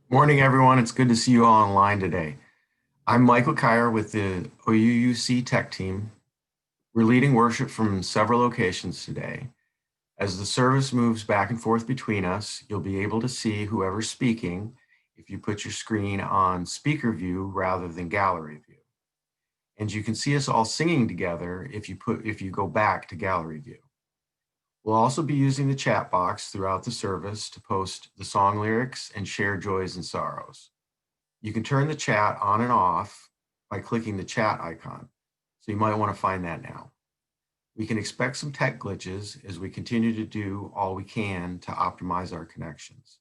Morning, everyone. It's good to see you all online today. I'm Michael Kyer with the OUUC Tech Team. We're leading worship from several locations today. As the service moves back and forth between us, you'll be able to see whoever's speaking if you put your screen on speaker view rather than gallery view. And you can see us all singing together if you go back to gallery view. We'll also be using the chat box throughout the service to post the song lyrics and share joys and sorrows. You can turn the chat on and off by clicking the chat icon, so you might want to find that now. We can expect some tech glitches as we continue to do all we can to optimize our connections.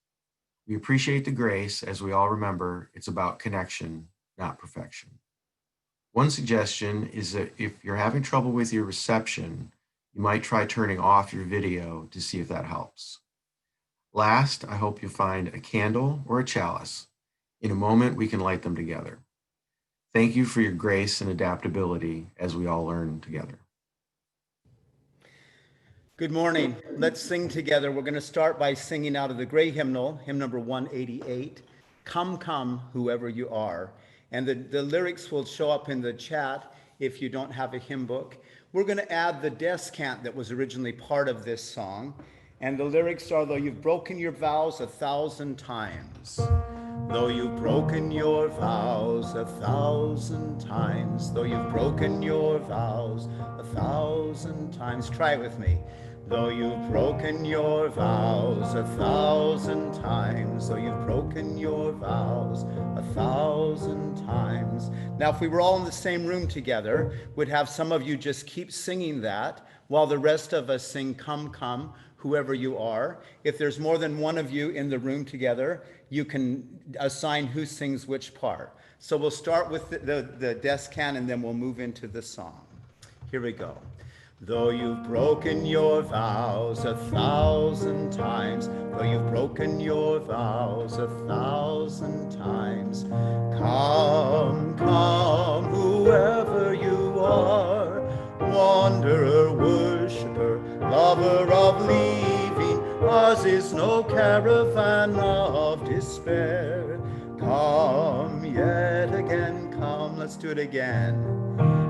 We appreciate the grace as we all remember it's about connection, not perfection. One suggestion is that if you're having trouble with your reception, you might try turning off your video to see if that helps. Last, I hope you find a candle or a chalice. In a moment, we can light them together. Thank you for your grace and adaptability as we all learn together. Good morning. Let's sing together. We're going to start by singing out of the gray hymnal, hymn number 188, Come, Come, Whoever You Are. And the lyrics will show up in the chat if you don't have a hymn book. We're going to add the descant that was originally part of this song. And the lyrics are, though you've broken your vows 1,000 times. Though you've broken your vows 1,000 times. Though you've broken your vows 1,000 times. Try it with me. Though you've broken your vows 1,000 times. Though you've broken your vows 1,000 times. Now, if we were all in the same room together, we'd have some of you just keep singing that while the rest of us sing Come, Come, Whoever You Are. If there's more than one of you in the room together, you can assign who sings which part. So we'll start with the descant and then we'll move into the song. Here we go. Though you've broken your vows 1,000 times, though you've broken your vows 1,000 times, come, come, whoever you are, wanderer, worshiper, lover of leaving, ours is no caravan of despair. Come yet again, come, let's do it again.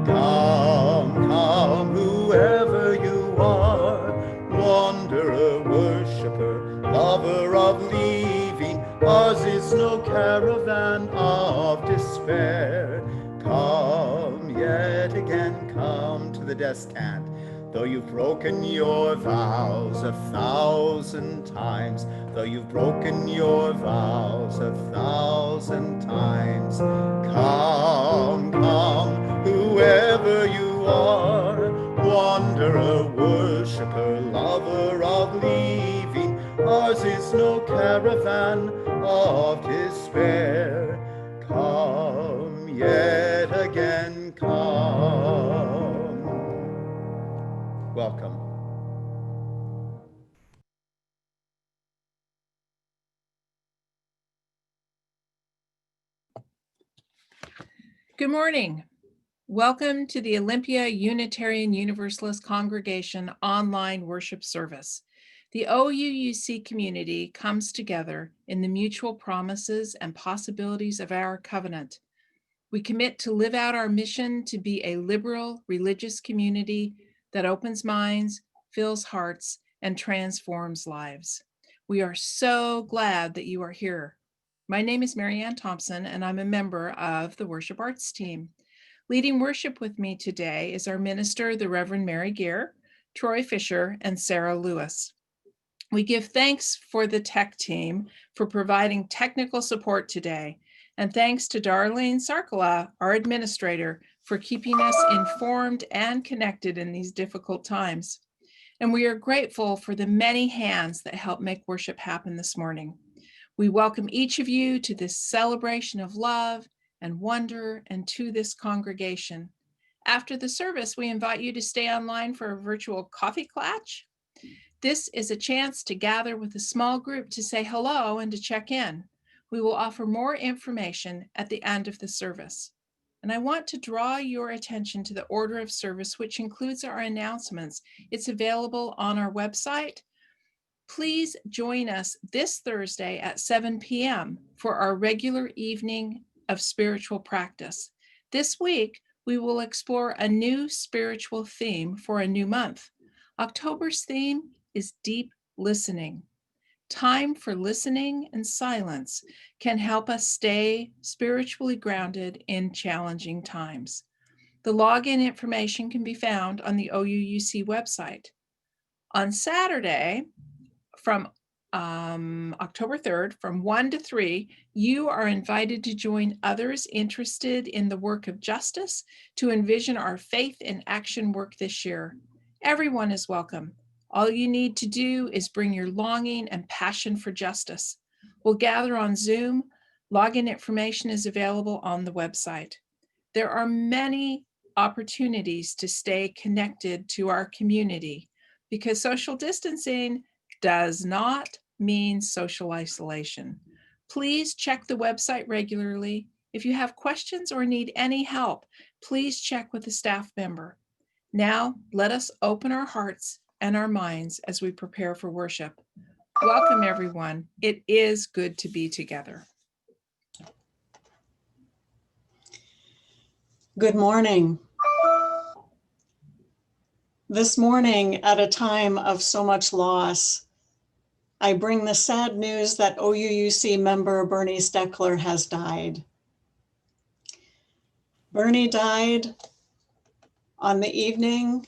Come, come, whoever you are, wanderer, worshiper, lover of leaving, ours is no caravan of despair. Come yet again, come to the descant. Though you've broken your vows 1,000 times, though you've broken your vows 1,000 times, come, come, whoever you are, wanderer, worshiper, lover of leaving, ours is no caravan of despair. fair. Come yet again, come. Welcome. Good morning. Welcome to the Olympia Unitarian Universalist Congregation online worship service. The OUUC community comes together in the mutual promises and possibilities of our covenant. We commit to live out our mission to be a liberal religious community that opens minds, fills hearts, and transforms lives. We are so glad that you are here. My name is Mary Ann Thompson, and I'm a member of the worship arts team. Leading worship with me today is our minister, the Reverend Mary Gear, Troy Fisher, and Sarah Lewis. We give thanks for the tech team for providing technical support today, and thanks to Darlene Sarkala, our administrator, for keeping us informed and connected in these difficult times. And we are grateful for the many hands that help make worship happen this morning. We welcome each of you to this celebration of love and wonder and to this congregation. After the service, we invite you to stay online for a virtual coffee klatch. This is a chance to gather with a small group to say hello and to check in. We will offer more information at the end of the service. And I want to draw your attention to the order of service, which includes our announcements. It's available on our website. Please join us this Thursday at 7 p.m. for our regular evening of spiritual practice. This week, we will explore a new spiritual theme for a new month. October's theme is deep listening. Time for listening and silence can help us stay spiritually grounded in challenging times. The login information can be found on the OUUC website. On Saturday, from October 3rd, from 1 to 3, you are invited to join others interested in the work of justice to envision our faith in action work this year. Everyone is welcome. All you need to do is bring your longing and passion for justice. We'll gather on Zoom. Login information is available on the website. There are many opportunities to stay connected to our community because social distancing does not mean social isolation. Please check the website regularly. If you have questions or need any help, please check with a staff member. Now, let us open our hearts and our minds as we prepare for worship. Welcome, everyone. It is good to be together. Good morning. This morning, at a time of so much loss, I bring the sad news that OUUC member Bernie Steckler has died. Bernie died on the evening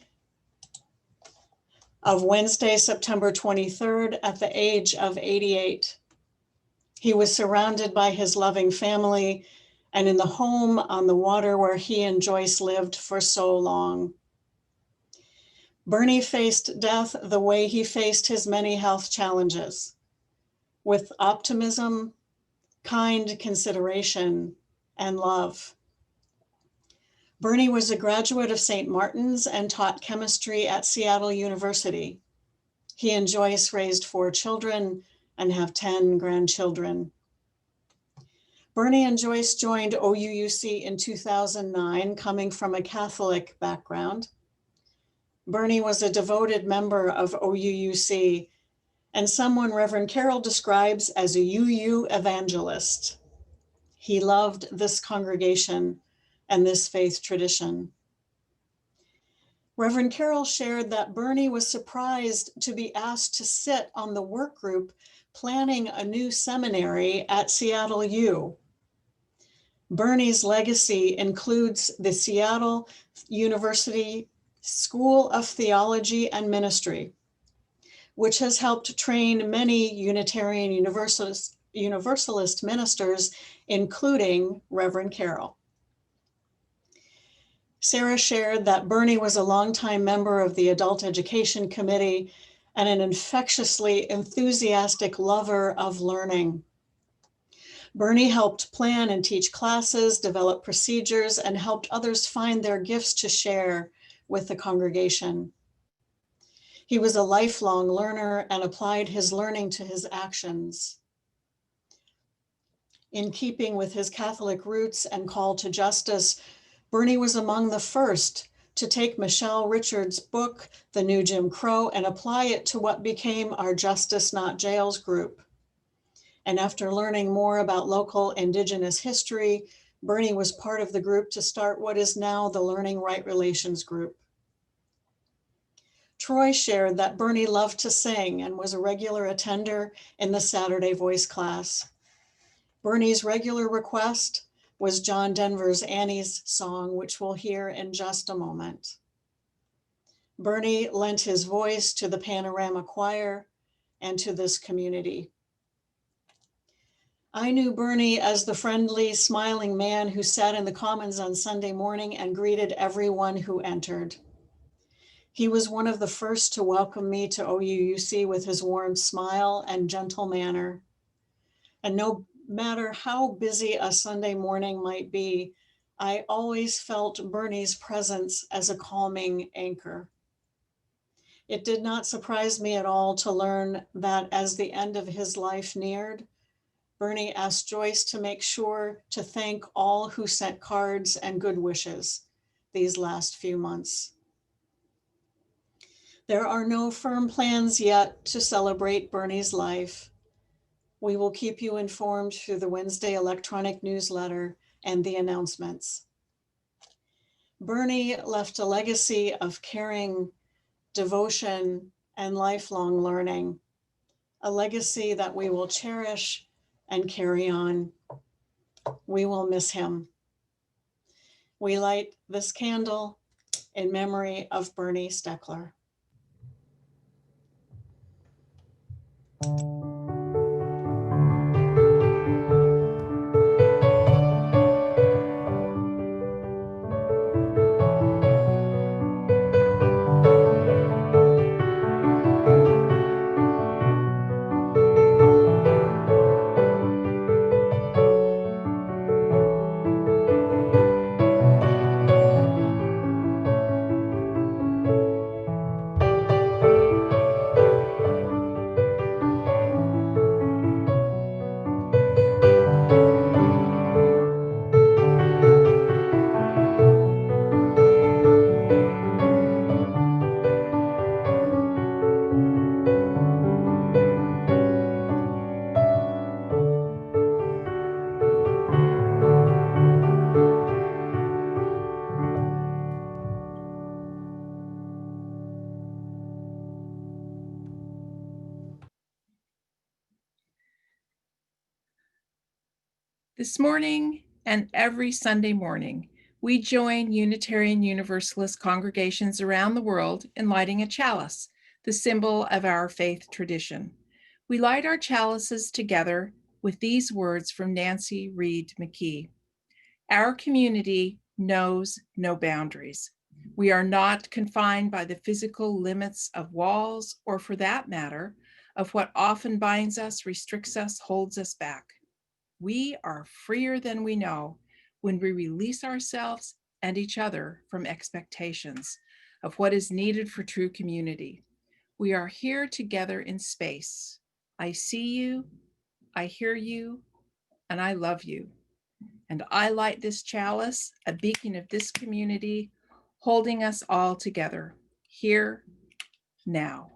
of Wednesday, September 23rd, at the age of 88. He was surrounded by his loving family and in the home on the water where he and Joyce lived for so long. Bernie faced death the way he faced his many health challenges, with optimism, kind consideration, and love. Bernie was a graduate of St. Martin's and taught chemistry at Seattle University. He and Joyce raised 4 children and have 10 grandchildren. Bernie and Joyce joined OUUC in 2009, coming from a Catholic background. Bernie was a devoted member of OUUC and someone Reverend Carroll describes as a UU evangelist. He loved this congregation and this faith tradition. Reverend Carroll shared that Bernie was surprised to be asked to sit on the work group planning a new seminary at Seattle U. Bernie's legacy includes the Seattle University School of Theology and Ministry, which has helped train many Unitarian Universalist ministers, including Reverend Carroll. Sarah shared that Bernie was a longtime member of the Adult Education Committee and an infectiously enthusiastic lover of learning. Bernie helped plan and teach classes, develop procedures, and helped others find their gifts to share with the congregation. He was a lifelong learner and applied his learning to his actions. In keeping with his Catholic roots and call to justice, Bernie was among the first to take Michelle Richards' book, The New Jim Crow, and apply it to what became our Justice Not Jails group. And after learning more about local Indigenous history, Bernie was part of the group to start what is now the Learning Right Relations group. Troy shared that Bernie loved to sing and was a regular attender in the Saturday voice class. Bernie's regular request was John Denver's Annie's song, which we'll hear in just a moment. Bernie lent his voice to the Panorama Choir and to this community. I knew Bernie as the friendly, smiling man who sat in the Commons on Sunday morning and greeted everyone who entered. He was one of the first to welcome me to OUUC with his warm smile and gentle manner. And no matter how busy a Sunday morning might be, I always felt Bernie's presence as a calming anchor. It did not surprise me at all to learn that as the end of his life neared, Bernie asked Joyce to make sure to thank all who sent cards and good wishes these last few months. There are no firm plans yet to celebrate Bernie's life. We will keep you informed through the Wednesday electronic newsletter and the announcements. Bernie left a legacy of caring, devotion, and lifelong learning, a legacy that we will cherish and carry on. We will miss him. We light this candle in memory of Bernie Steckler. This morning and every Sunday morning, we join Unitarian Universalist congregations around the world in lighting a chalice, the symbol of our faith tradition. We light our chalices together with these words from Nancy Reed McKee. Our community knows no boundaries. We are not confined by the physical limits of walls, or for that matter, of what often binds us, restricts us, holds us back. We are freer than we know when we release ourselves and each other from expectations of what is needed for true community. We are here together in space. I see you, I hear you, and I love you. And I light this chalice, a beacon of this community, holding us all together, here, now.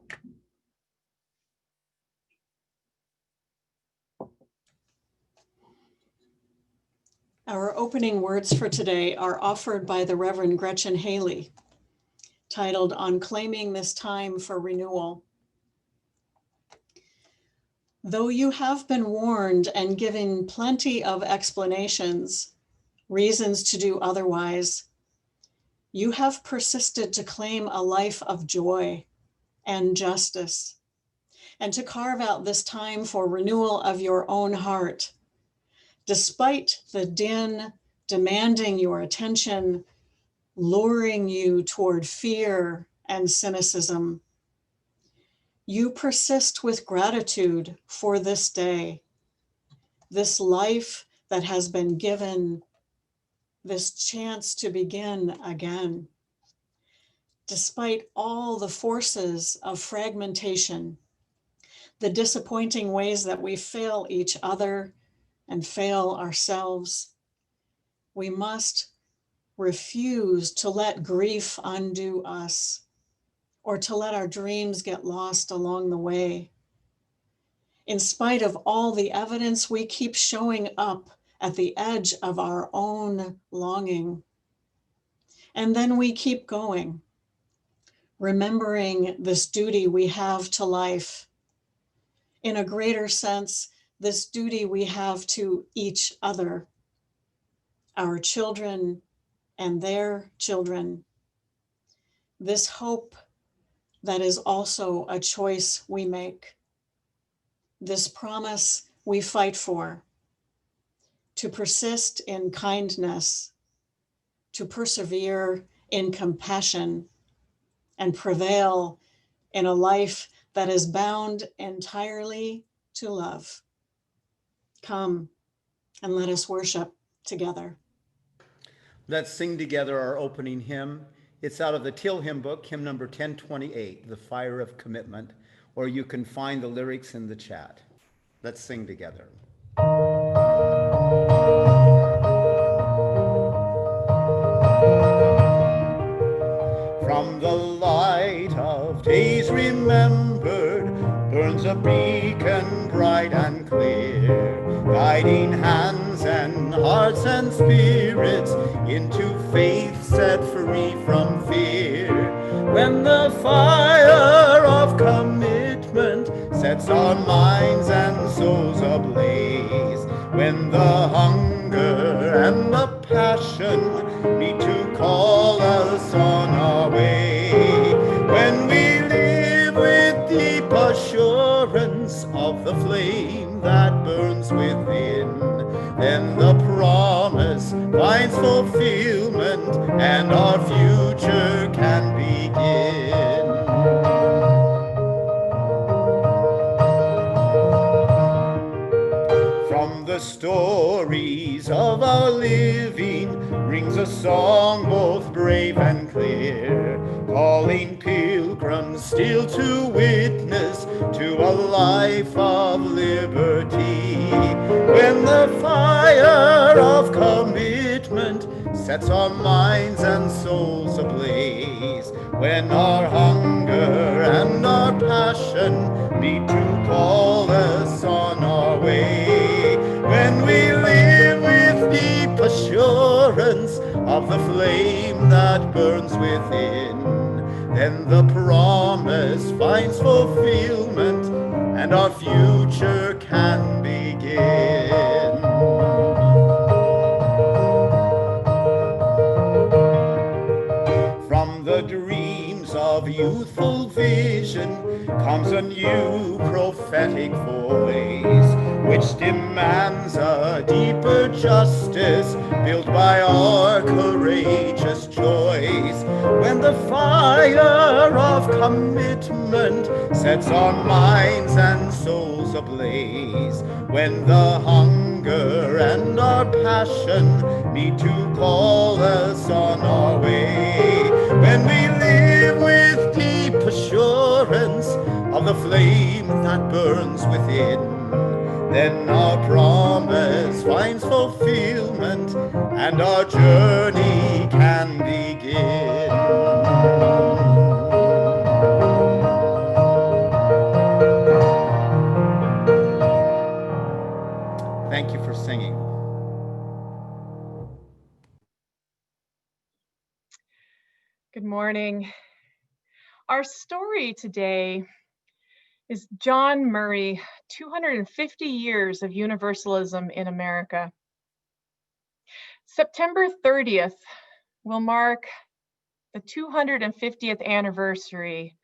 Our opening words for today are offered by the Reverend Gretchen Haley, titled On Claiming This Time for Renewal. Though you have been warned and given plenty of explanations, reasons to do otherwise, you have persisted to claim a life of joy and justice, and to carve out this time for renewal of your own heart. Despite the din demanding your attention, luring you toward fear and cynicism, you persist with gratitude for this day. this life that has been given, this chance to begin again. Despite all the forces of fragmentation, the disappointing ways that we fail each other and fail ourselves, we must refuse to let grief undo us or to let our dreams get lost along the way. In spite of all the evidence, we keep showing up at the edge of our own longing. And then we keep going, remembering this duty we have to life. In a greater sense, this duty we have to each other, our children and their children. This hope that is also a choice we make. This promise we fight for, to persist in kindness, to persevere in compassion, and prevail in a life that is bound entirely to love. Come and let us worship together. Let's sing together our opening hymn. It's out of the Till Hymn Book, hymn number 1028, The Fire of Commitment, or you can find the lyrics in the chat. Let's sing together. From the light of days remembered burns a beacon bright and clear, guiding hands and hearts and spirits into faith set free from fear. When the fire of commitment sets our minds and souls ablaze, when the hunger and the passion meet to call us on our way, when we live with deep assurance of the flame that burns within, then the promise finds fulfillment and our future can begin. From the stories of our living rings a song both brave and clear, calling pilgrims still to witness to a life of liberty. When the fire of commitment sets our minds and souls ablaze, when our hunger and our passion meet to call us on our way, when we live with deep assurance of the flame that burns within, then the promise finds fulfillment and our future can begin. From the dreams of youthful vision comes a new prophetic voice, which demands a deeper justice built by our courageous choice. When the fire of commitment sets our minds and souls ablaze, when the hunger and our passion meet to call us on our way, when we live with deep assurance of the flame that burns within, then our promise finds fulfillment and our journey can begin. Thank you for singing. Good morning. Our story today is John Murray, 250 years of Universalism in America. September 30th will mark the 250th anniversary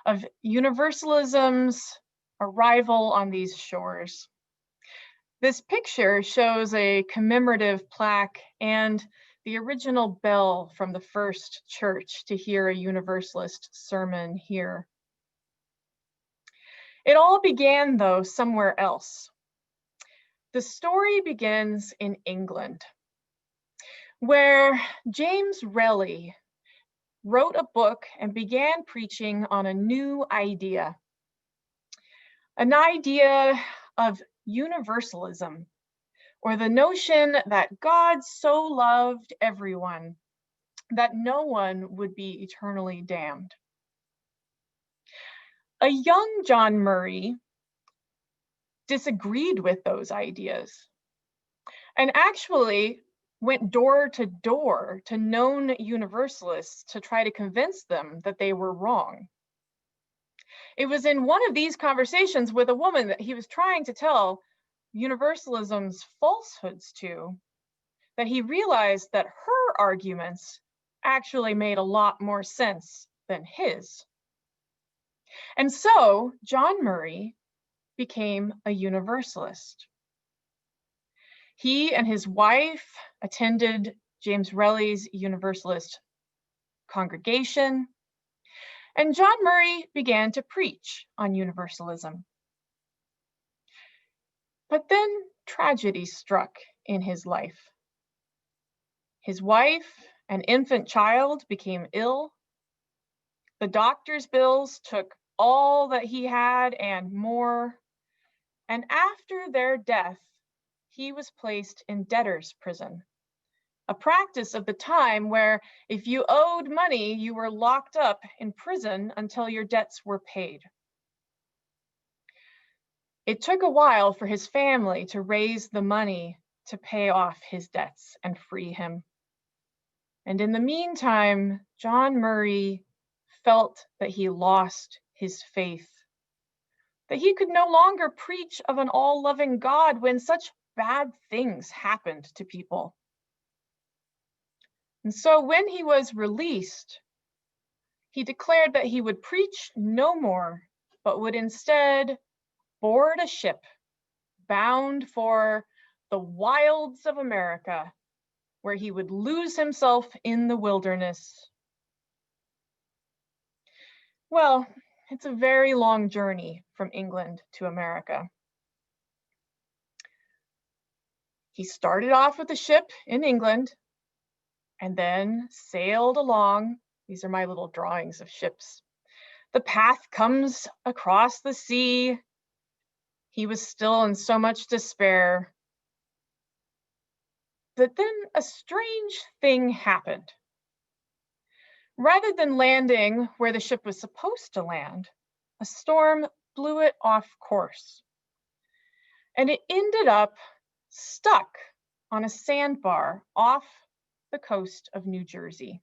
of Universalism's arrival on these shores. This picture shows a commemorative plaque and the original bell from the first church to hear a Universalist sermon here. It all began, though, somewhere else. The story begins in England, where James Raleigh wrote a book and began preaching on a new idea, an idea of universalism, or the notion that God so loved everyone that no one would be eternally damned. A young John Murray disagreed with those ideas and actually went door to door to known universalists to try to convince them that they were wrong. It was in one of these conversations with a woman that he was trying to tell universalism's falsehoods to that he realized that her arguments actually made a lot more sense than his. And so John Murray became a universalist. He and his wife attended James Raleigh's Universalist congregation, and John Murray began to preach on universalism. But then tragedy struck in his life. His wife and infant child became ill. The doctor's bills took all that he had and more. And after their death, he was placed in debtor's prison, a practice of the time where if you owed money, you were locked up in prison until your debts were paid. It took a while for his family to raise the money to pay off his debts and free him. And in the meantime, John Murray felt that he lost his faith, that he could no longer preach of an all-loving God when such bad things happened to people. And so when he was released, he declared that he would preach no more, but would instead board a ship bound for the wilds of America, where he would lose himself in the wilderness. Well, it's a very long journey from England to America. He started off with a ship in England and then sailed along. These are my little drawings of ships. The path comes across the sea. He was still in so much despair. But then a strange thing happened. Rather than landing where the ship was supposed to land, a storm blew it off course. And it ended up stuck on a sandbar off the coast of New Jersey.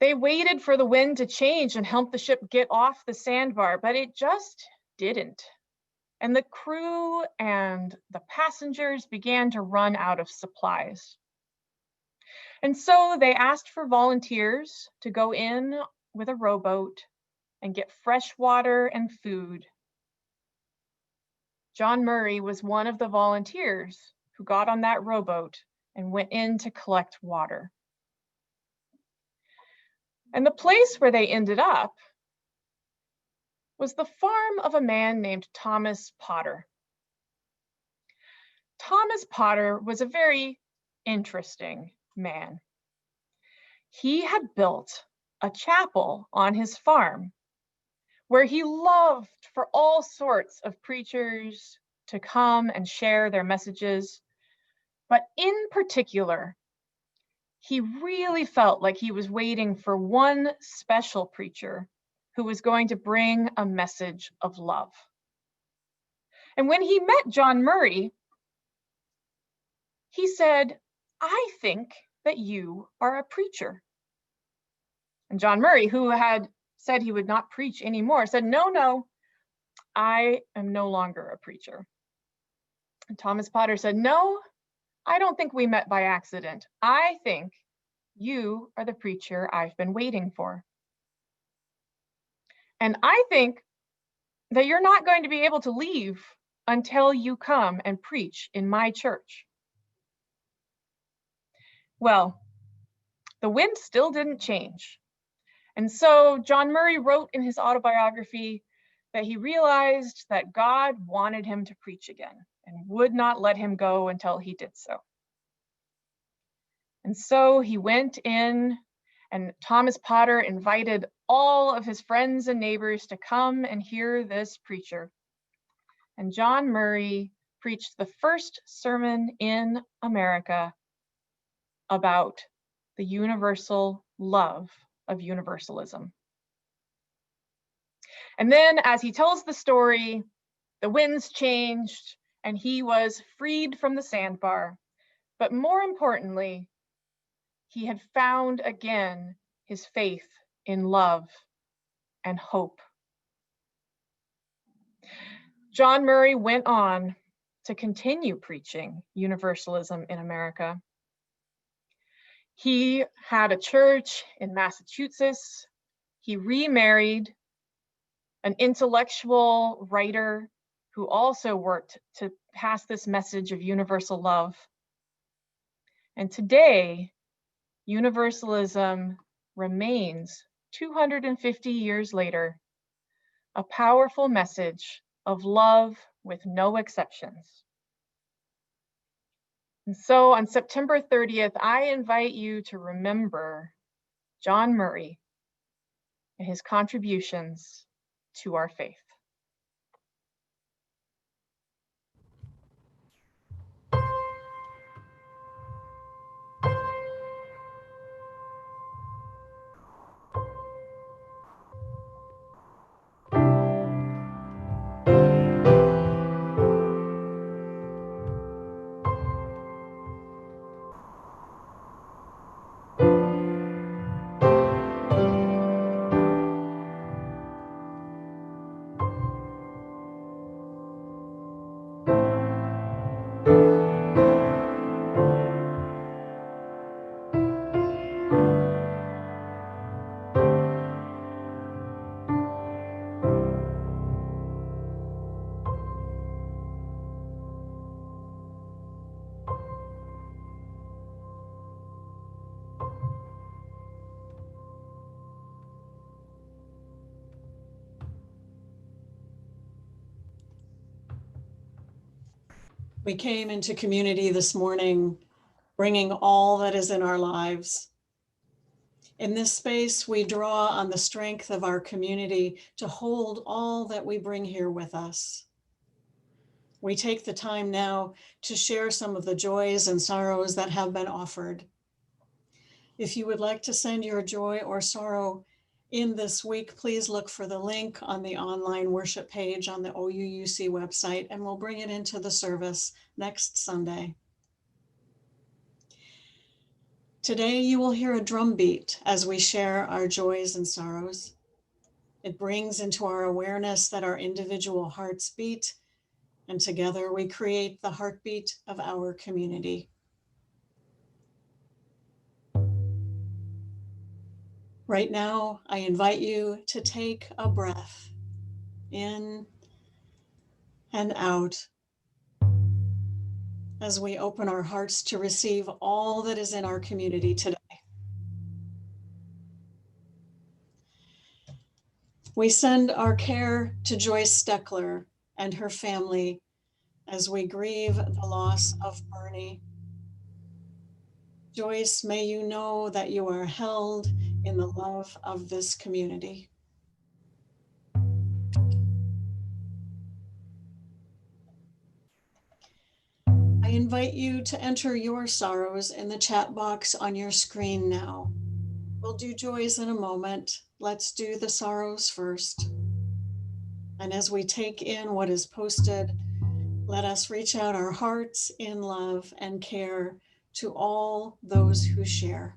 They waited for the wind to change and help the ship get off the sandbar, but it just didn't. And the crew and the passengers began to run out of supplies. And so they asked for volunteers to go in with a rowboat and get fresh water and food. John Murray was one of the volunteers who got on that rowboat and went in to collect water. And the place where they ended up was the farm of a man named Thomas Potter. Thomas Potter was a very interesting man. He had built a chapel on his farm where he loved for all sorts of preachers to come and share their messages. But in particular, he really felt like he was waiting for one special preacher who was going to bring a message of love. And when he met John Murray, he said, "I think that you are a preacher." And John Murray, who had said he would not preach anymore, said, "No, I am no longer a preacher." And Thomas Potter said, "No, I don't think we met by accident. I think you are the preacher I've been waiting for. And I think that you're not going to be able to leave until you come and preach in my church." Well, the wind still didn't change. And so John Murray wrote in his autobiography that he realized that God wanted him to preach again and would not let him go until he did so. And so he went in, and Thomas Potter invited all of his friends and neighbors to come and hear this preacher. And John Murray preached the first sermon in America about the universal love of universalism. And then as he tells the story, the winds changed and he was freed from the sandbar. But more importantly, he had found again his faith in love and hope. John Murray went on to continue preaching universalism in America. He had a church in Massachusetts. He remarried an intellectual writer who also worked to pass this message of universal love. And today, universalism remains 250 years later, a powerful message of love with no exceptions. And so on September 30th, I invite you to remember John Murray and his contributions to our faith. We came into community this morning, bringing all that is in our lives. In this space, we draw on the strength of our community to hold all that we bring here with us. We take the time now to share some of the joys and sorrows that have been offered. If you would like to send your joy or sorrow in this week, please look for the link on the online worship page on the OUUC website, and we'll bring it into the service next Sunday. Today, you will hear a drum beat as we share our joys and sorrows. It brings into our awareness that our individual hearts beat, and together we create the heartbeat of our community. Right now, I invite you to take a breath in and out as we open our hearts to receive all that is in our community today. We send our care to Joyce Steckler and her family as we grieve the loss of Bernie. Joyce, may you know that you are held in the love of this community. I invite you to enter your sorrows in the chat box on your screen now. We'll do joys in a moment. Let's do the sorrows first. And as we take in what is posted, let us reach out our hearts in love and care to all those who share.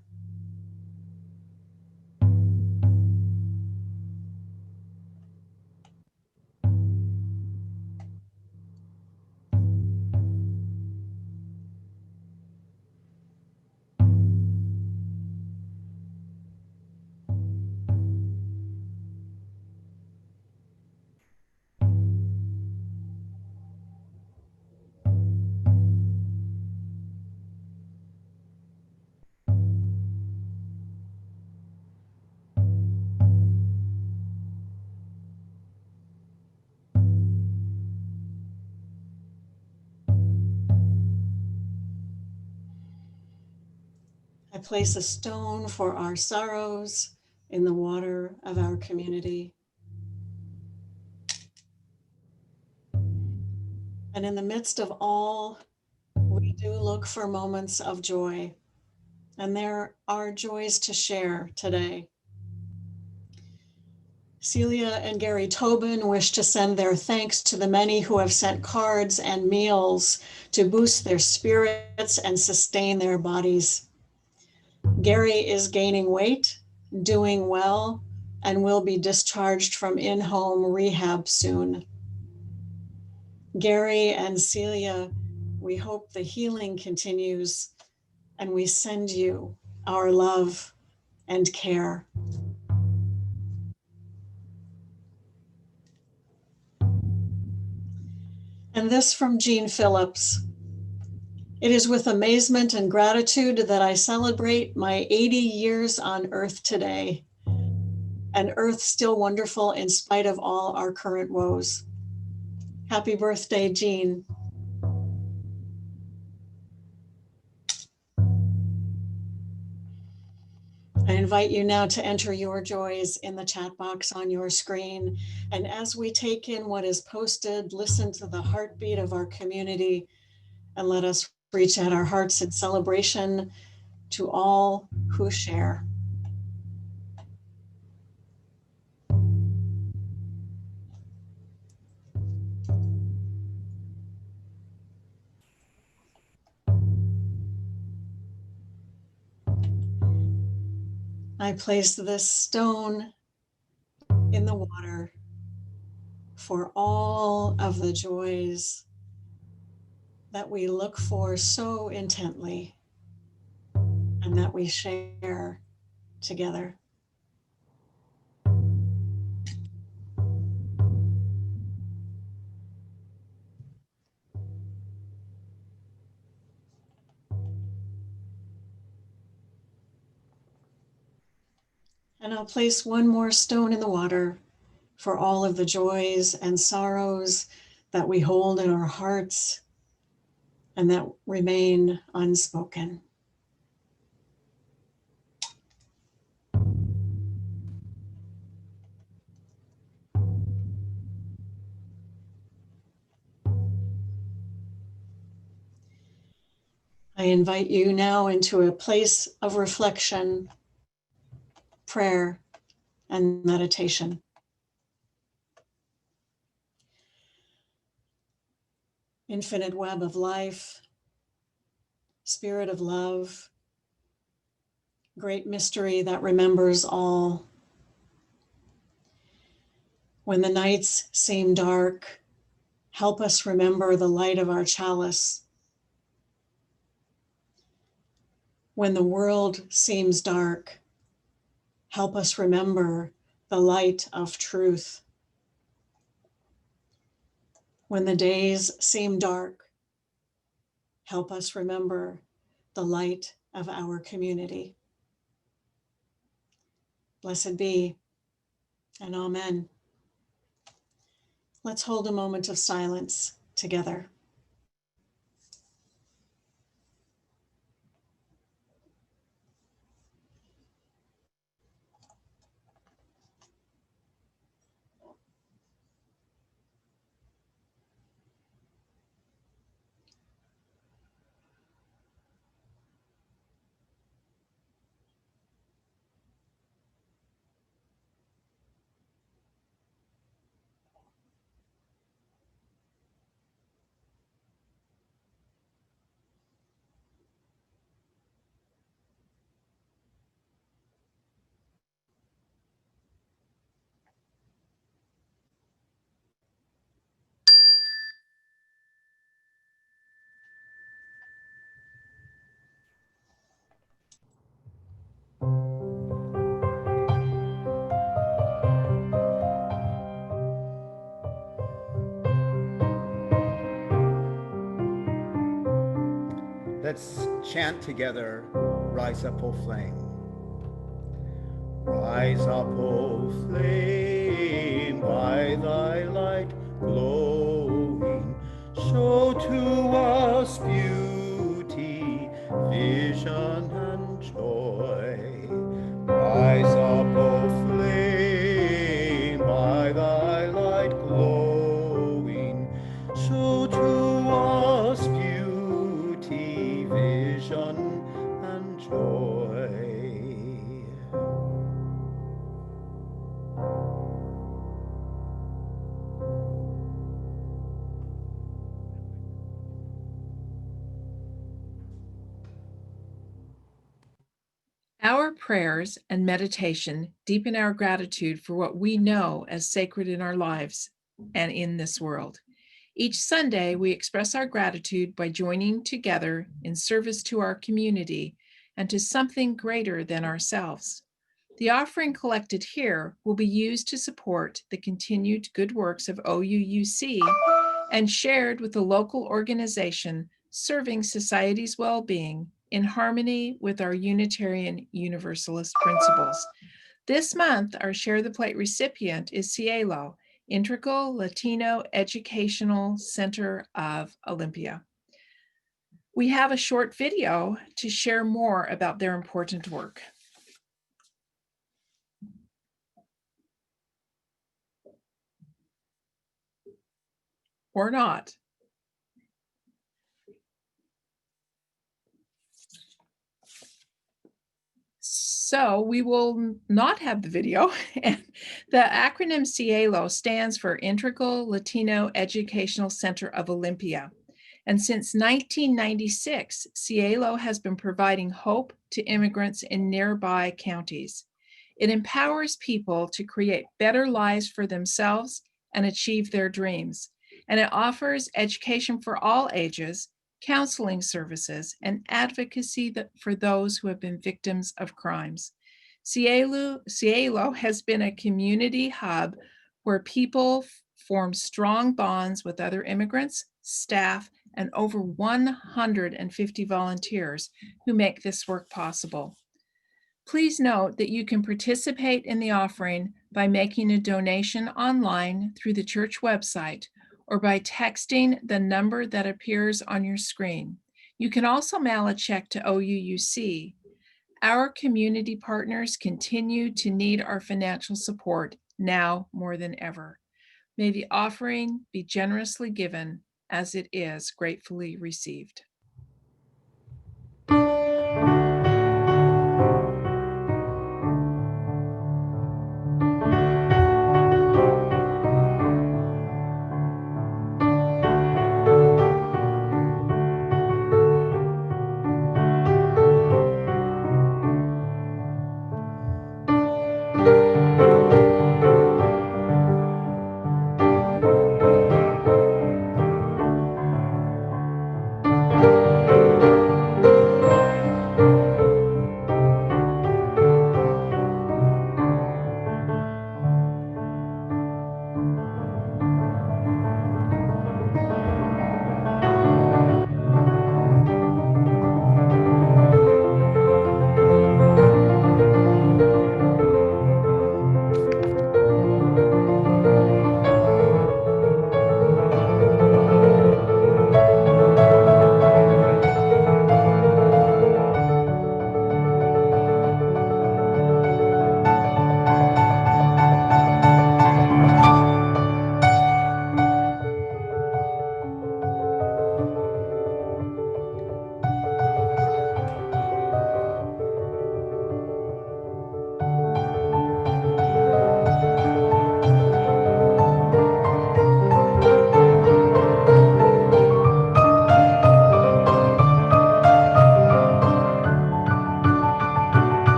place a stone for our sorrows in the water of our community. And in the midst of all, we do look for moments of joy. And there are joys to share today. Celia and Gary Tobin wish to send their thanks to the many who have sent cards and meals to boost their spirits and sustain their bodies. Gary is gaining weight, doing well, and will be discharged from in-home rehab soon. Gary and Celia, we hope the healing continues, and we send you our love and care. And this from Jean Phillips. It is with amazement and gratitude that I celebrate my 80 years on Earth today, and Earth still wonderful in spite of all our current woes. Happy birthday, Jean. I invite you now to enter your joys in the chat box on your screen. And as we take in what is posted, listen to the heartbeat of our community, and let us reach out our hearts in celebration to all who share. I place this stone in the water for all of the joys that we look for so intently and that we share together. And I'll place one more stone in the water for all of the joys and sorrows that we hold in our hearts and that remain unspoken. I invite you now into a place of reflection, prayer, and meditation. Infinite web of life, spirit of love, great mystery that remembers all. When the nights seem dark, help us remember the light of our chalice. When the world seems dark, help us remember the light of truth. When the days seem dark, help us remember the light of our community. Blessed be, and amen. Let's hold a moment of silence together. Let's chant together, Rise Up, O Flame. Rise up, O flame, by thy light glowing, show to us beauty, vision, and joy. Our prayers and meditation deepen our gratitude for what we know as sacred in our lives and in this world. Each Sunday, we express our gratitude by joining together in service to our community and to something greater than ourselves. The offering collected here will be used to support the continued good works of OUUC and shared with a local organization serving society's well-being in harmony with our Unitarian Universalist principles. This month, our Share the Plate recipient is Cielo, Integral Latino Educational Center of Olympia. We have a short video to share more about their important work. Or not. So we will not have the video. And the acronym CIELO stands for Integral Latino Educational Center of Olympia. And since 1996, CIELO has been providing hope to immigrants in nearby counties. It empowers people to create better lives for themselves and achieve their dreams. And it offers education for all ages, counseling services, and advocacy for those who have been victims of crimes. CIELO has been a community hub where people form strong bonds with other immigrants, staff, and over 150 volunteers who make this work possible. Please note that you can participate in the offering by making a donation online through the church website or by texting the number that appears on your screen. You can also mail a check to OUUC. Our community partners continue to need our financial support now more than ever. May the offering be generously given as it is gratefully received.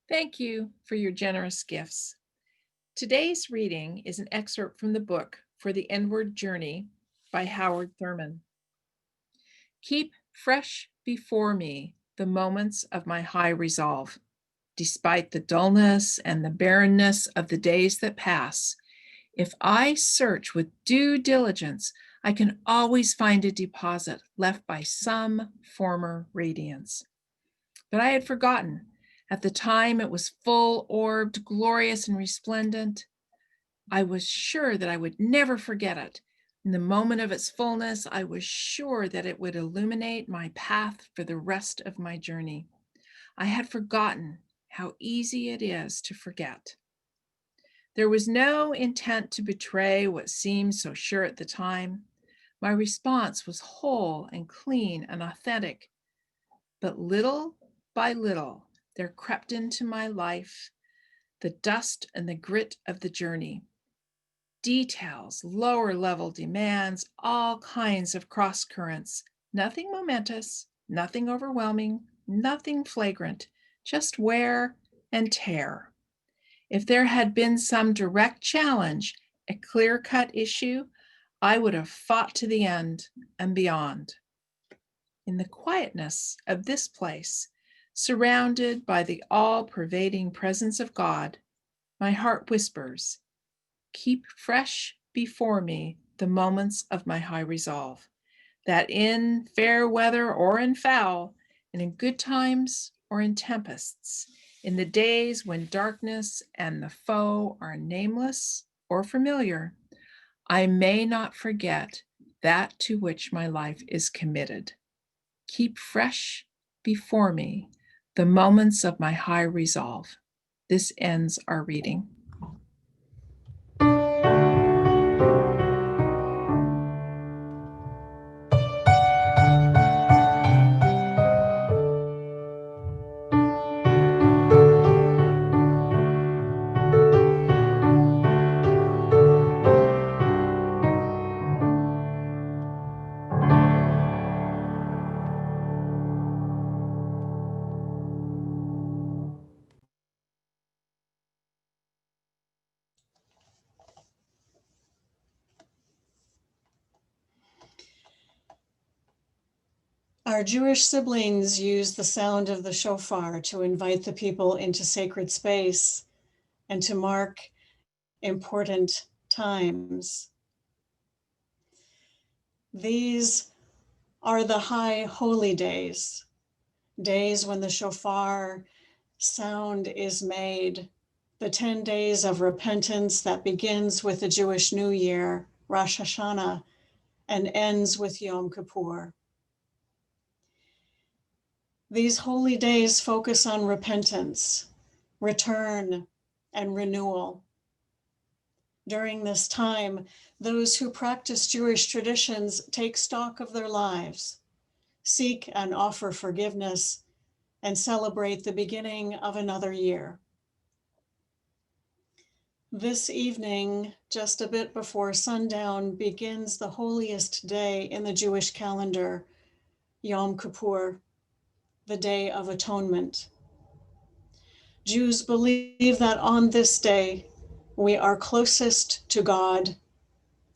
Thank you for your generous gifts. Today's reading is an excerpt from the book For the Inward Journey by Howard Thurman. Keep fresh before me the moments of my high resolve. Despite the dullness and the barrenness of the days that pass, if I search with due diligence, I can always find a deposit left by some former radiance. But I had forgotten. At the time, it was full-orbed, glorious, and resplendent. I was sure that I would never forget it In the moment of its fullness, I was sure that it would illuminate my path for the rest of my journey. I had forgotten how easy it is to forget. There was no intent to betray what seemed so sure at the time. My response was whole and clean and authentic. But little by little, there crept into my life the dust and the grit of the journey. Details, lower level demands, all kinds of cross currents, nothing momentous, nothing overwhelming, nothing flagrant, just wear and tear. If there had been some direct challenge, a clear-cut issue, I would have fought to the end and beyond. In the quietness of this place, surrounded by the all-pervading presence of God, my heart whispers, keep fresh before me the moments of my high resolve, that in fair weather or in foul, and in good times or in tempests, in the days when darkness and the foe are nameless or familiar, I may not forget that to which my life is committed. Keep fresh before me the moments of my high resolve. This ends our reading. Our Jewish siblings use the sound of the shofar to invite the people into sacred space and to mark important times. These are the high holy days, days when the shofar sound is made, the 10 days of repentance that begins with the Jewish New Year, Rosh Hashanah, and ends with Yom Kippur. These holy days focus on repentance, return, and renewal. During this time, those who practice Jewish traditions take stock of their lives, seek and offer forgiveness, and celebrate the beginning of another year. This evening, just a bit before sundown, begins the holiest day in the Jewish calendar, Yom Kippur, the Day of Atonement. Jews believe that on this day, we are closest to God,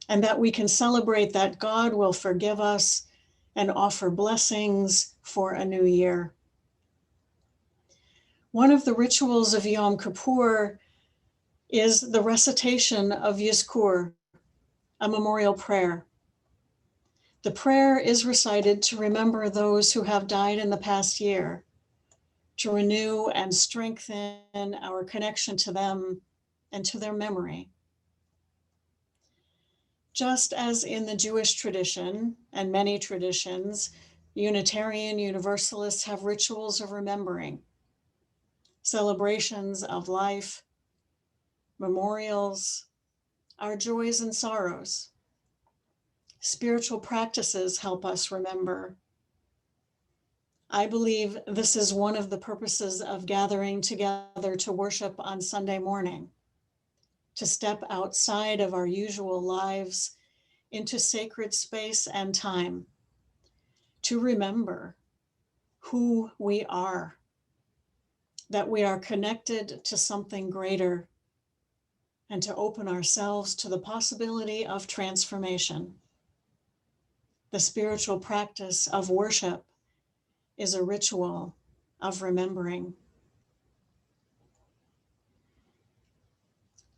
and that we can celebrate that God will forgive us and offer blessings for a new year. One of the rituals of Yom Kippur is the recitation of Yizkur, a memorial prayer. The prayer is recited to remember those who have died in the past year, to renew and strengthen our connection to them and to their memory. Just as in the Jewish tradition and many traditions, Unitarian Universalists have rituals of remembering, celebrations of life, memorials, our joys and sorrows. Spiritual practices help us remember. I believe this is one of the purposes of gathering together to worship on Sunday morning, to step outside of our usual lives into sacred space and time, to remember who we are, that we are connected to something greater, and to open ourselves to the possibility of transformation. The spiritual practice of worship is a ritual of remembering.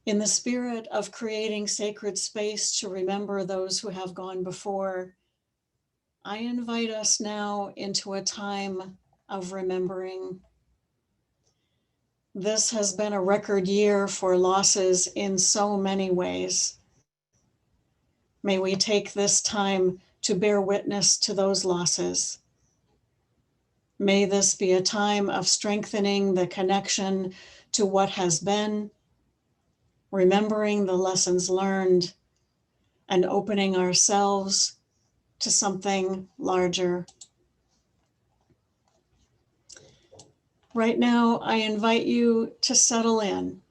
In the spirit of creating sacred space to remember those who have gone before, I invite us now into a time of remembering. This has been a record year for losses in so many ways. May we take this time to bear witness to those losses. May this be a time of strengthening the connection to what has been, remembering the lessons learned, and opening ourselves to something larger. Right now, I invite you to settle in.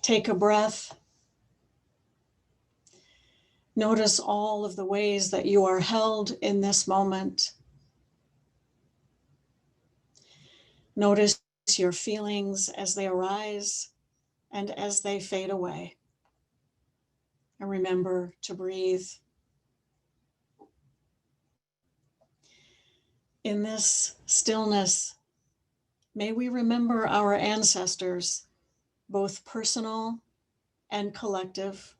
Take a breath. Notice all of the ways that you are held in this moment. Notice your feelings as they arise and as they fade away. And remember to breathe. In this stillness, may we remember our ancestors, both personal and collective.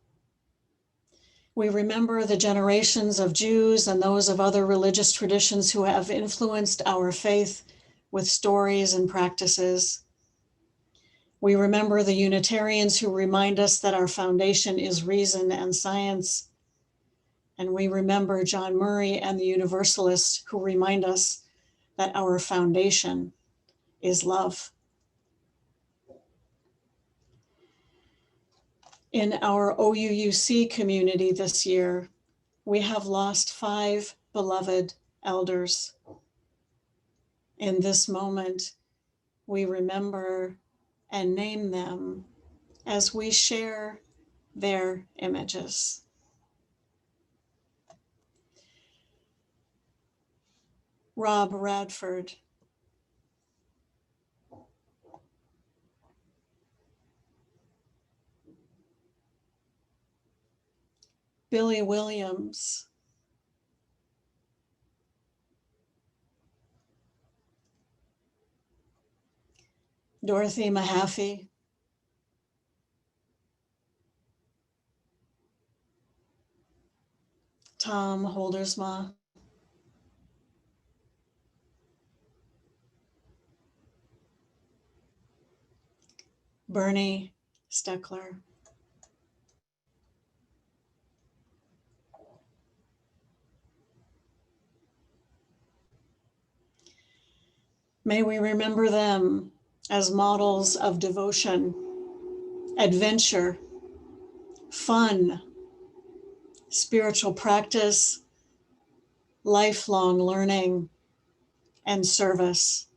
We remember the generations of Jews and those of other religious traditions who have influenced our faith with stories and practices. We remember the Unitarians who remind us that our foundation is reason and science. And we remember John Murray and the Universalists who remind us that our foundation is love. In our OUUC community this year, we have lost 5 beloved elders. In this moment, we remember and name them as we share their images. Rob Radford, Billy Williams, Dorothy Mehaffey, Tom Holdersma, Bernie Steckler, may we remember them as models of devotion, adventure, fun, spiritual practice, lifelong learning, and service.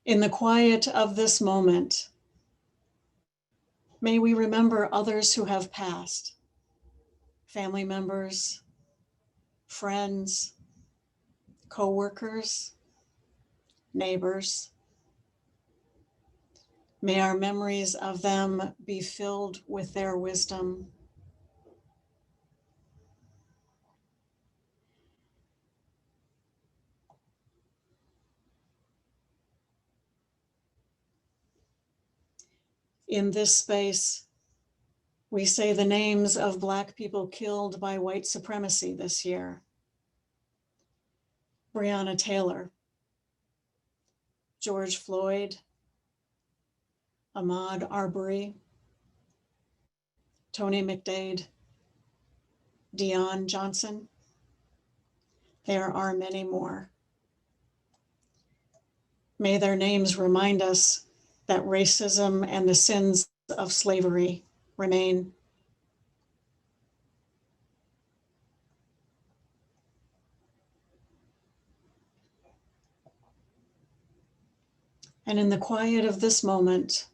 In the quiet of this moment, may we remember others who have passed, family members, friends, co-workers, neighbors. May our memories of them be filled with their wisdom. In this space, we say the names of Black people killed by white supremacy this year. Breonna Taylor, George Floyd, Ahmaud Arbery, Tony McDade, Dion Johnson. There are many more. May their names remind us that racism and the sins of slavery remain. And in the quiet of this moment,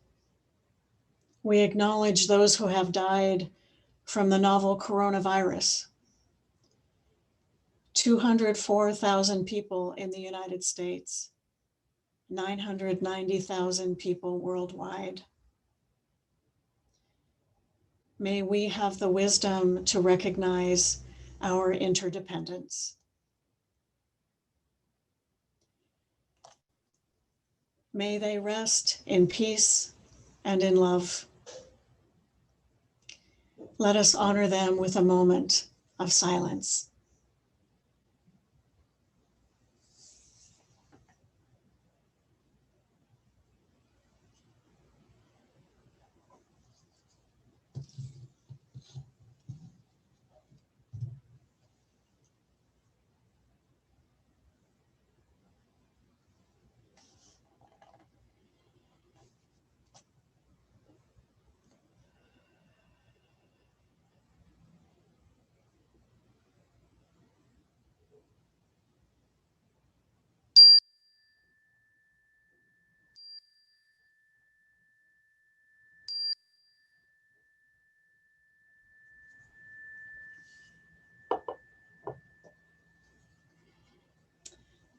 we acknowledge those who have died from the novel coronavirus. 204,000 people in the United States, 990,000 people worldwide. May we have the wisdom to recognize our interdependence. May they rest in peace and in love. Let us honor them with a moment of silence.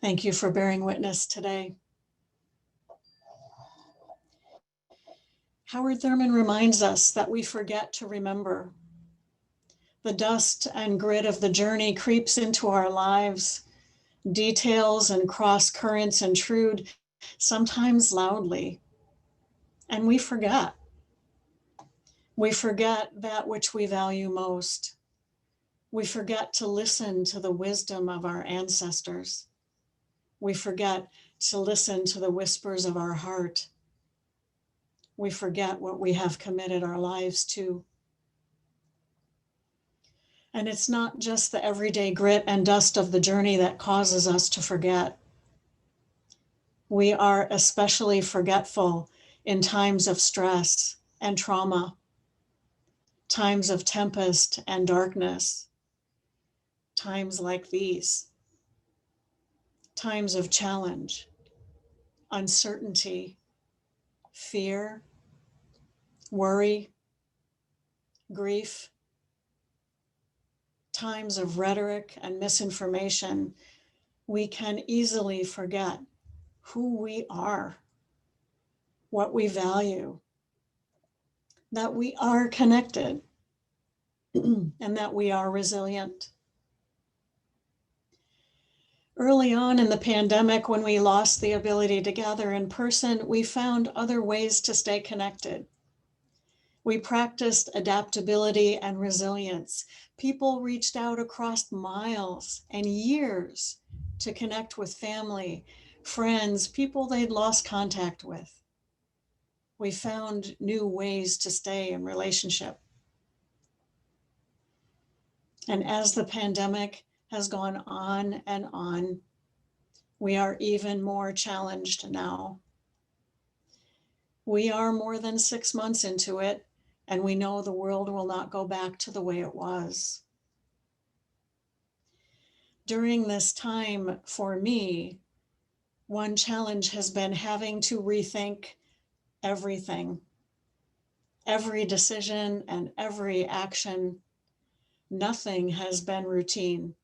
Thank you for bearing witness today. Howard Thurman reminds us that we forget to remember. The dust and grit of the journey creeps into our lives. Details and cross currents intrude, sometimes loudly, and we forget. We forget that which we value most. We forget to listen to the wisdom of our ancestors. We forget to listen to the whispers of our heart. We forget what we have committed our lives to. And it's not just the everyday grit and dust of the journey that causes us to forget. We are especially forgetful in times of stress and trauma, times of tempest and darkness, times like these, times of challenge, uncertainty, fear, worry, grief, times of rhetoric and misinformation. We can easily forget who we are, what we value, that we are connected, and that we are resilient. Early on in the pandemic, when we lost the ability to gather in person, we found other ways to stay connected. We practiced adaptability and resilience. People reached out across miles and years to connect with family, friends, people they'd lost contact with. We found new ways to stay in relationship. And as the pandemic has gone on and on, we are even more challenged now. We are more than 6 months into it, and we know the world will not go back to the way it was. During this time, for me, one challenge has been having to rethink everything, every decision and every action. Nothing has been routine.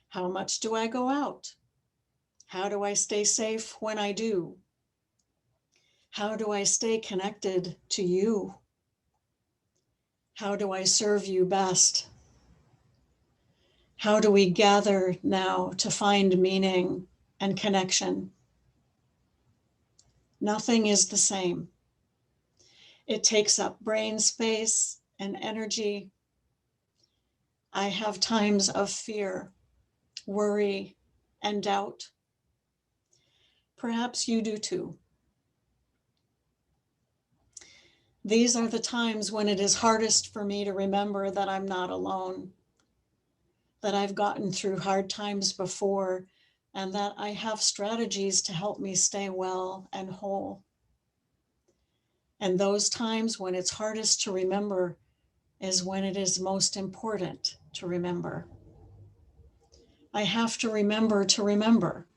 How much do I go out? How do I stay safe when I do? How do I stay connected to you? How do I serve you best? How do we gather now to find meaning and connection? Nothing is the same. It takes up brain space and energy. I have times of fear, worry, and doubt. Perhaps you do too. These are the times when it is hardest for me to remember that I'm not alone, that I've gotten through hard times before, and that I have strategies to help me stay well and whole. And those times when it's hardest to remember is when it is most important to remember. I have to remember to remember.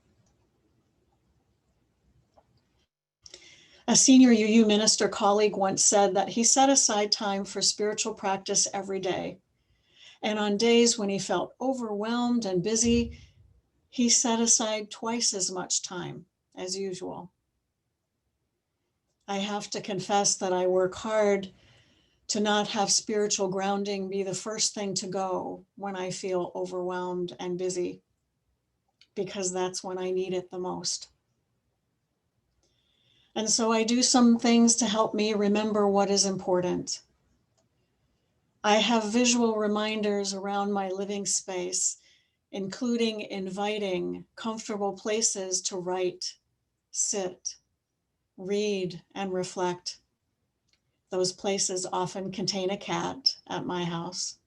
A senior UU minister colleague once said that he set aside time for spiritual practice every day. And on days when he felt overwhelmed and busy, he set aside twice as much time as usual. I have to confess that I work hard to not have spiritual grounding be the first thing to go when I feel overwhelmed and busy, because that's when I need it the most. And so I do some things to help me remember what is important. I have visual reminders around my living space, including inviting comfortable places to write, sit, read, and reflect. Those places often contain a cat at my house.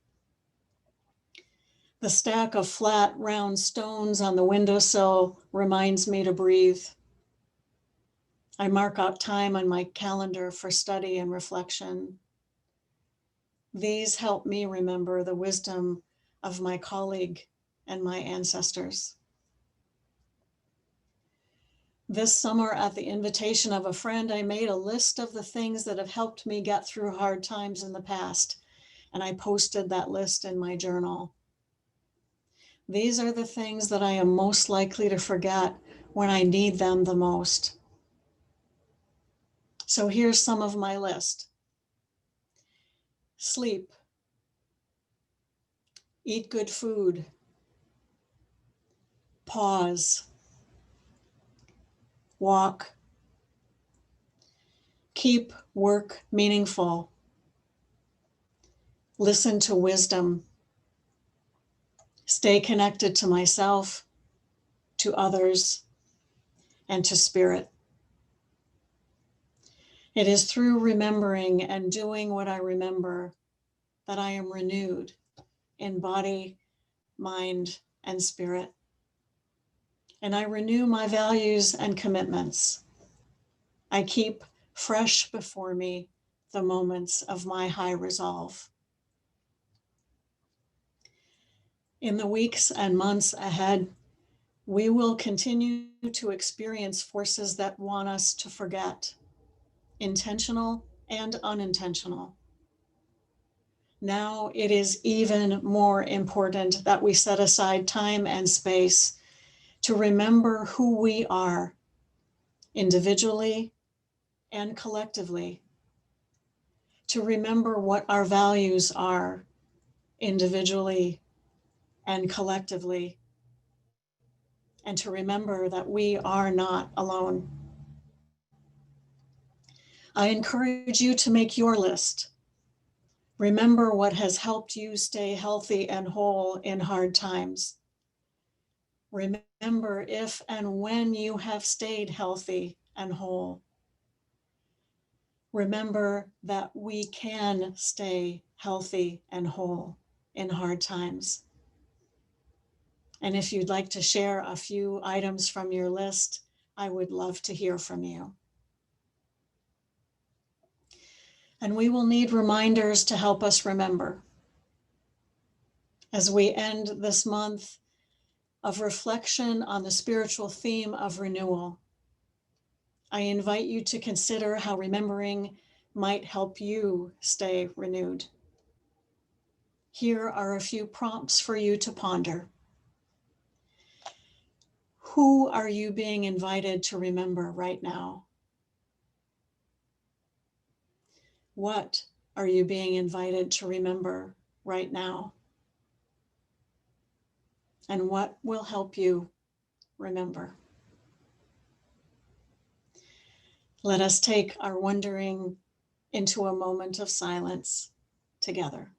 The stack of flat, round stones on the windowsill reminds me to breathe. I mark out time on my calendar for study and reflection. These help me remember the wisdom of my colleague and my ancestors. This summer, at the invitation of a friend, I made a list of the things that have helped me get through hard times in the past, and I posted that list in my journal. These are the things that I am most likely to forget when I need them the most. So here's some of my list. Sleep. Eat good food. Pause. Walk. Keep work meaningful. Listen to wisdom. Stay connected to myself, to others, and to spirit. It is through remembering and doing what I remember that I am renewed in body, mind, and spirit. And I renew my values and commitments. I keep fresh before me the moments of my high resolve. In the weeks and months ahead, we will continue to experience forces that want us to forget, intentional and unintentional. Now it is even more important that we set aside time and space to remember who we are, individually and collectively, to remember what our values are, individually and collectively, and to remember that we are not alone. I encourage you to make your list. Remember what has helped you stay healthy and whole in hard times. Remember if and when you have stayed healthy and whole. Remember that we can stay healthy and whole in hard times. And if you'd like to share a few items from your list, I would love to hear from you. And we will need reminders to help us remember. As we end this month of reflection on the spiritual theme of renewal, I invite you to consider how remembering might help you stay renewed. Here are a few prompts for you to ponder. Who are you being invited to remember right now? What are you being invited to remember right now? And what will help you remember? Let us take our wondering into a moment of silence together.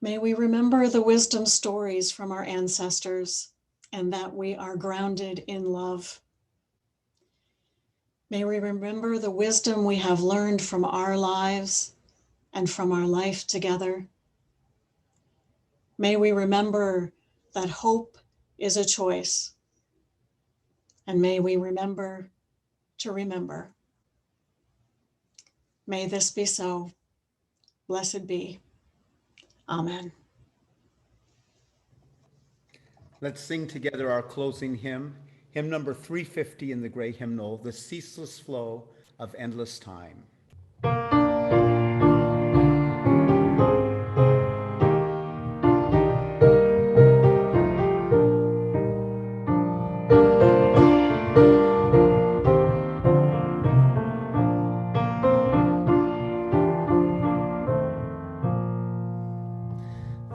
May we remember the wisdom stories from our ancestors and that we are grounded in love. May we remember the wisdom we have learned from our lives and from our life together. May we remember that hope is a choice. And may we remember to remember. May this be so. Blessed be. Amen. Let's sing together our closing hymn, hymn number 350 in the Gray Hymnal, The Ceaseless Flow of Endless Time.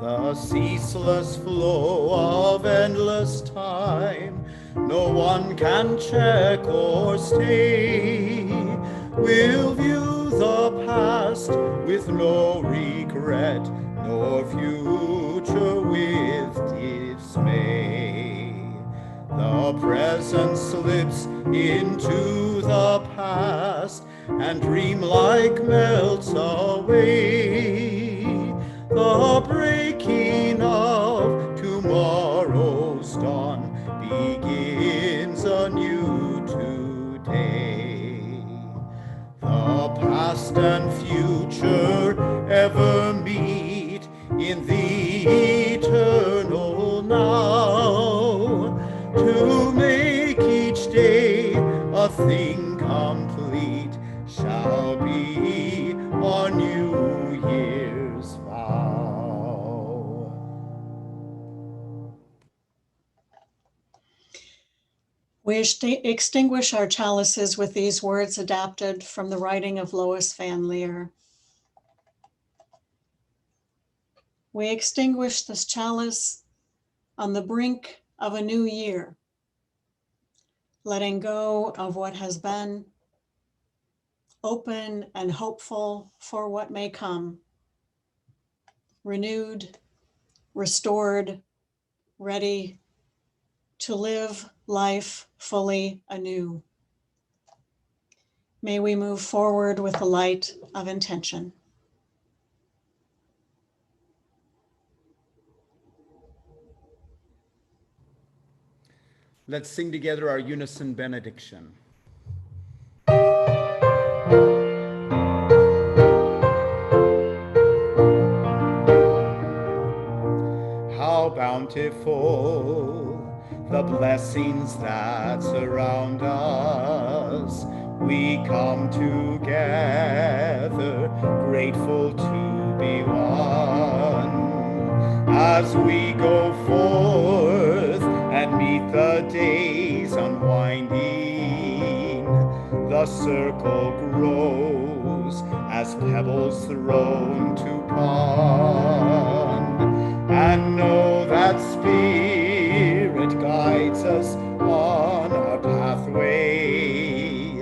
The ceaseless flow of endless time, no one can check or stay. We'll view the past with no regret, nor future with dismay. The present slips into the past, and dream-like melts away. the breaking of tomorrow's dawn begins anew today. The past and future ever meet in the eternal now, to make each day a thing complete shall be our New Year's vow. We extinguish our chalices with these words adapted from the writing of Lois Van Leer. We extinguish this chalice on the brink of a new year, letting go of what has been, open and hopeful for what may come, renewed, restored, ready to live life fully anew. May we move forward with the light of intention. Let's sing together our unison benediction. How bountiful the blessings that surround us. We come together, grateful to be one. As we go forth and meet the days unwinding, the circle grows as pebbles thrown to pond. And know that Spirit guides us on our pathway.